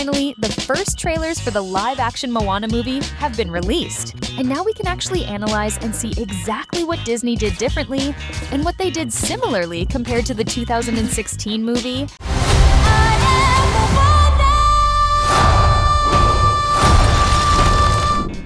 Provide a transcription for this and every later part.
Finally, the first trailers for the live-action Moana movie have been released. And now we can actually analyze and see exactly what Disney did differently and what they did similarly compared to the 2016 movie.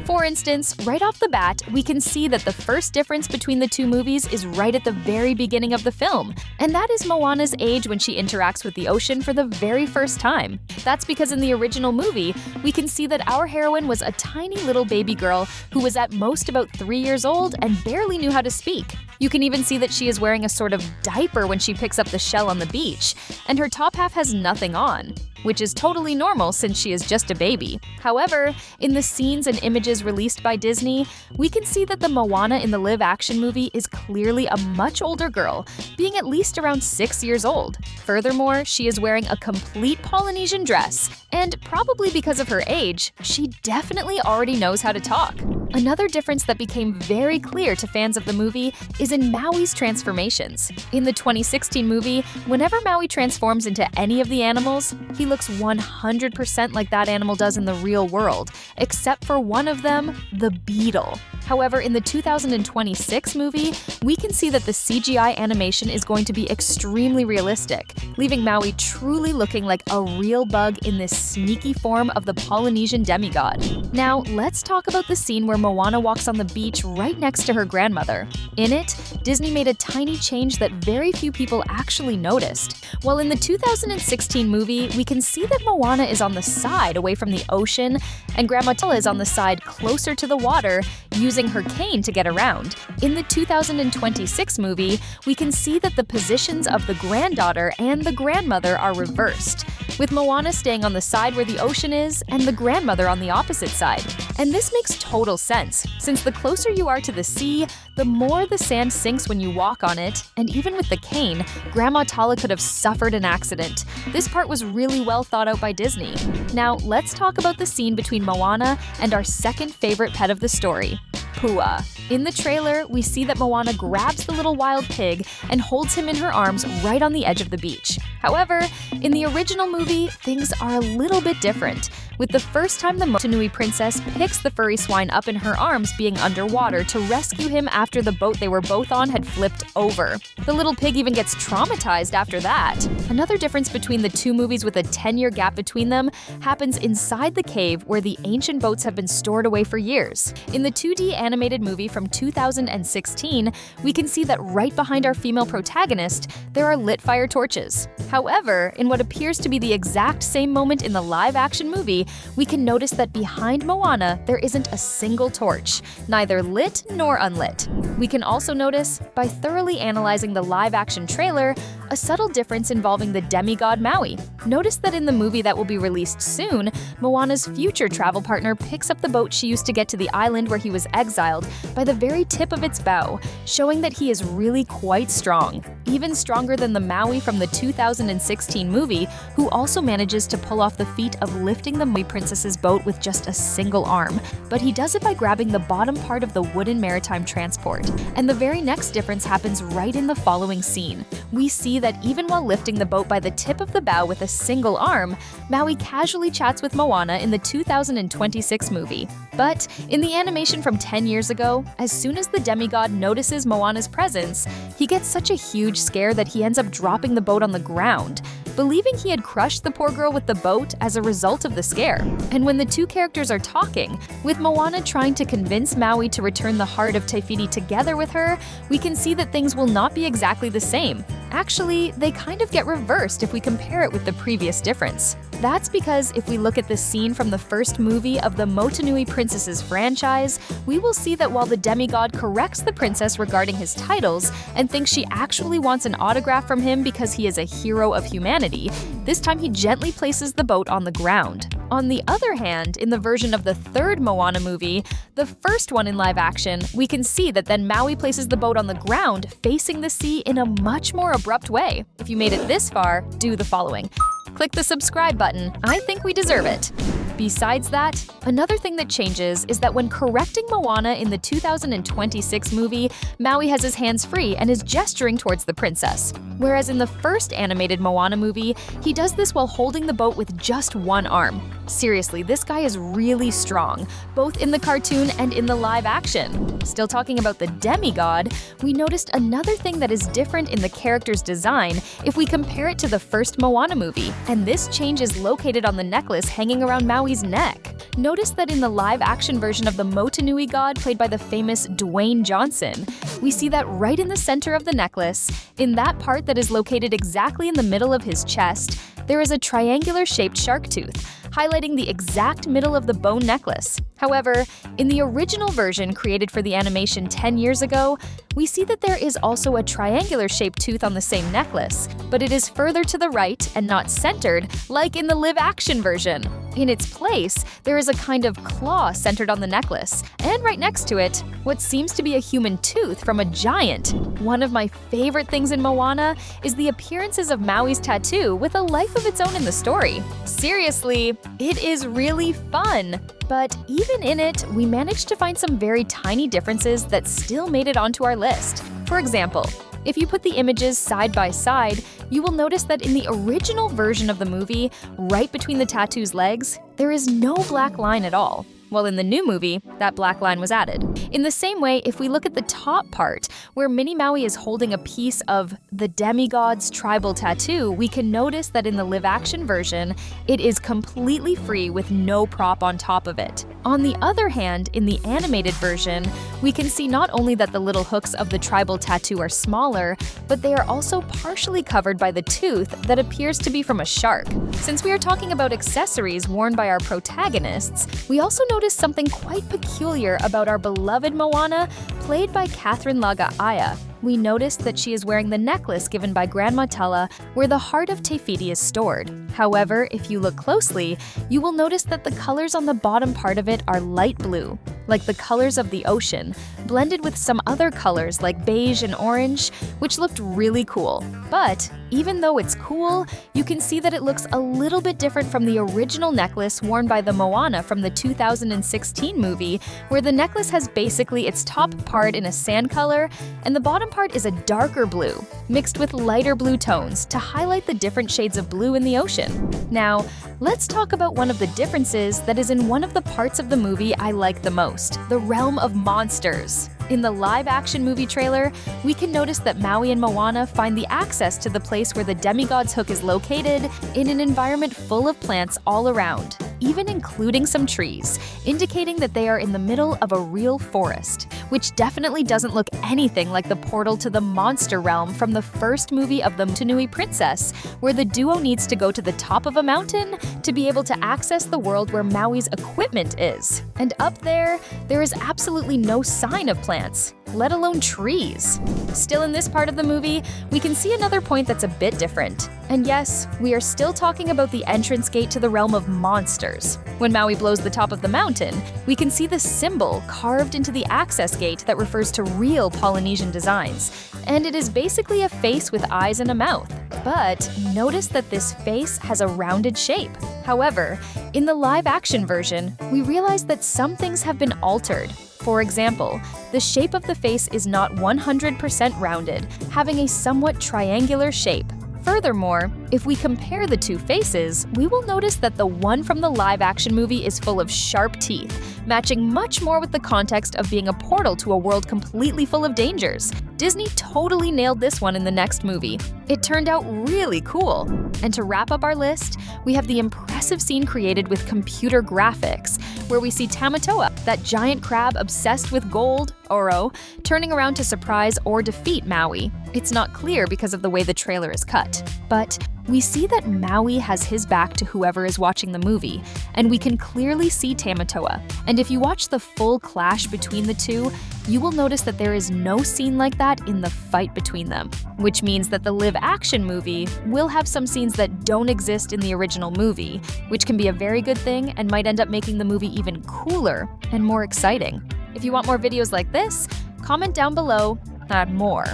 For instance, right off the bat, we can see that the first difference between the two movies is right at the very beginning of the film, and that is Moana's age when she interacts with the ocean for the very first time. That's because in the original movie, we can see that our heroine was a tiny little baby girl who was at most about 3 years old and barely knew how to speak. You can even see that she is wearing a sort of diaper when she picks up the shell on the beach, and her top half has nothing on, which is totally normal since she is just a baby. However, in the scenes and images released by Disney, we can see that the Moana in the live-action movie is clearly a much older girl, being at least around 6 years old. Furthermore, she is wearing a complete Polynesian dress, and probably because of her age, she definitely already knows how to talk. Another difference that became very clear to fans of the movie is in Maui's transformations. In the 2016 movie, whenever Maui transforms into any of the animals, he looks 100% like that animal does in the real world, except for one of them, the beetle. However, in the 2026 movie, we can see that the CGI animation is going to be extremely realistic, leaving Maui truly looking like a real bug in this sneaky form of the Polynesian demigod. Now, let's talk about the scene where Moana walks on the beach right next to her grandmother. In it, Disney made a tiny change that very few people actually noticed. While in the 2016 movie, we can see that Moana is on the side away from the ocean, and Grandma Tilla is on the side closer to the water, using her cane to get around. In the 2026 movie, we can see that the positions of the granddaughter and the grandmother are reversed, with Moana staying on the side where the ocean is and the grandmother on the opposite side. And this makes total sense, since the closer you are to the sea, the more the sand sinks when you walk on it, and even with the cane, Grandma Tala could have suffered an accident. This part was really well thought out by Disney. Now, let's talk about the scene between Moana and our second favorite pet of the story, Pua. In the trailer, we see that Moana grabs the little wild pig and holds him in her arms right on the edge of the beach. However, in the original movie, things are a little bit different, with the first time the Motunui princess picks the furry swine up in her arms being underwater to rescue him after the boat they were both on had flipped over. The little pig even gets traumatized after that. Another difference between the two movies with a 10-year gap between them happens inside the cave where the ancient boats have been stored away for years. In the 2D animated movie from 2016, we can see that right behind our female protagonist, there are lit fire torches. However, in what appears to be the exact same moment in the live-action movie, we can notice that behind Moana, there isn't a single torch, neither lit nor unlit. We can also notice, by thoroughly analyzing the live-action trailer, a subtle difference involving the demigod Maui. Notice that in the movie that will be released soon, Moana's future travel partner picks up the boat she used to get to the island where he was exiled by the very tip of its bow, showing that he is really quite strong. Even stronger than the Maui from the 2016 movie, who also manages to pull off the feat of lifting the Maui princess's boat with just a single arm, but he does it by grabbing the bottom part of the wooden maritime transport. And the very next difference happens right in the following scene. We see that even while lifting the boat by the tip of the bow with a single arm, Maui casually chats with Moana in the 2026 movie. But in the animation from 10 years ago, as soon as the demigod notices Moana's presence, he gets such a huge scare that he ends up dropping the boat on the ground, believing he had crushed the poor girl with the boat as a result of the scare. And when the two characters are talking, with Moana trying to convince Maui to return the heart of Te Fiti together with her, we can see that things will not be exactly the same. Actually, they kind of get reversed if we compare it with the previous difference. That's because if we look at the scene from the first movie of the Motunui Princess's franchise, we will see that while the demigod corrects the princess regarding his titles and thinks she actually wants an autograph from him because he is a hero of humanity, this time he gently places the boat on the ground. On the other hand, in the version of the third Moana movie, the first one in live action, we can see that then Maui places the boat on the ground, facing the sea in a much more abrupt way. If you made it this far, do the following. Click the subscribe button. I think we deserve it. Besides that, another thing that changes is that when correcting Moana in the 2026 movie, Maui has his hands free and is gesturing towards the princess. whereas in the first animated Moana movie, he does this while holding the boat with just one arm. Seriously, this guy is really strong, both in the cartoon and in the live action. Still talking about the demigod, we noticed another thing that is different in the character's design if we compare it to the first Moana movie, and this change is located on the necklace hanging around Maui's neck. Notice that in the live-action version of the Motunui god played by the famous Dwayne Johnson, we see that right in the center of the necklace, in that part that is located exactly in the middle of his chest, there is a triangular-shaped shark tooth, highlighting the exact middle of the bone necklace. However, in the original version created for the animation 10 years ago, we see that there is also a triangular-shaped tooth on the same necklace, but it is further to the right and not centered like in the live-action version. In its place, there is a kind of claw centered on the necklace, and right next to it, what seems to be a human tooth from a giant. One of my favorite things in Moana is the appearances of Maui's tattoo with a life of its own in the story. Seriously, it is really fun. But even in it, we managed to find some very tiny differences that still made it onto our list. For example, if you put the images side by side, you will notice that in the original version of the movie, right between the tattoo's legs, there is no black line at all. While in the new movie, that black line was added. In the same way, if we look at the top part, where Mini Maui is holding a piece of the demigod's tribal tattoo, we can notice that in the live-action version, it is completely free with no prop on top of it. On the other hand, in the animated version, we can see not only that the little hooks of the tribal tattoo are smaller, but they are also partially covered by the tooth that appears to be from a shark. Since we are talking about accessories worn by our protagonists, we also notice something quite peculiar about our beloved Moana, played by Catherine Laga'aya. We noticed that she is wearing the necklace given by Grandma Tella where the heart of Te Fiti is stored. However, if you look closely, you will notice that the colors on the bottom part of it are light blue, like the colors of the ocean, blended with some other colors like beige and orange, which looked really cool. But even though it's cool, you can see that it looks a little bit different from the original necklace worn by the Moana from the 2016 movie, where the necklace has basically its top part in a sand color and the bottom part is a darker blue, mixed with lighter blue tones to highlight the different shades of blue in the ocean. Now, let's talk about one of the differences that is in one of the parts of the movie I like the most, the realm of monsters. In the live-action movie trailer, we can notice that Maui and Moana find the access to the place where the demigod's hook is located in an environment full of plants all around, even including some trees, indicating that they are in the middle of a real forest, which definitely doesn't look anything like the portal to the monster realm from the first movie of the Motunui Princess, where the duo needs to go to the top of a mountain to be able to access the world where Maui's equipment is. And up there is absolutely no sign of plants, let alone trees. Still in this part of the movie, we can see another point that's a bit different. And yes, we are still talking about the entrance gate to the realm of monsters. When Maui blows the top of the mountain, we can see the symbol carved into the access gate that refers to real Polynesian designs. And it is basically a face with eyes and a mouth. But notice that this face has a rounded shape. However, in the live-action version, we realize that some things have been altered. For example, the shape of the face is not 100% rounded, having a somewhat triangular shape. Furthermore, if we compare the two faces, we will notice that the one from the live-action movie is full of sharp teeth, matching much more with the context of being a portal to a world completely full of dangers. Disney totally nailed this one in the next movie. It turned out really cool. And to wrap up our list, we have the impressive scene created with computer graphics, where we see Tamatoa, that giant crab obsessed with gold, oro, turning around to surprise or defeat Maui. It's not clear because of the way the trailer is cut, but we see that Maui has his back to whoever is watching the movie, and we can clearly see Tamatoa. And if you watch the full clash between the two, you will notice that there is no scene like that in the fight between them, which means that the live-action movie will have some scenes that don't exist in the original movie, which can be a very good thing and might end up making the movie even cooler and more exciting. If you want more videos like this, comment down below, add more.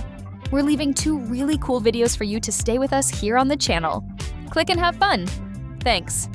We're leaving 2 really cool videos for you to stay with us here on the channel. Click and have fun. Thanks.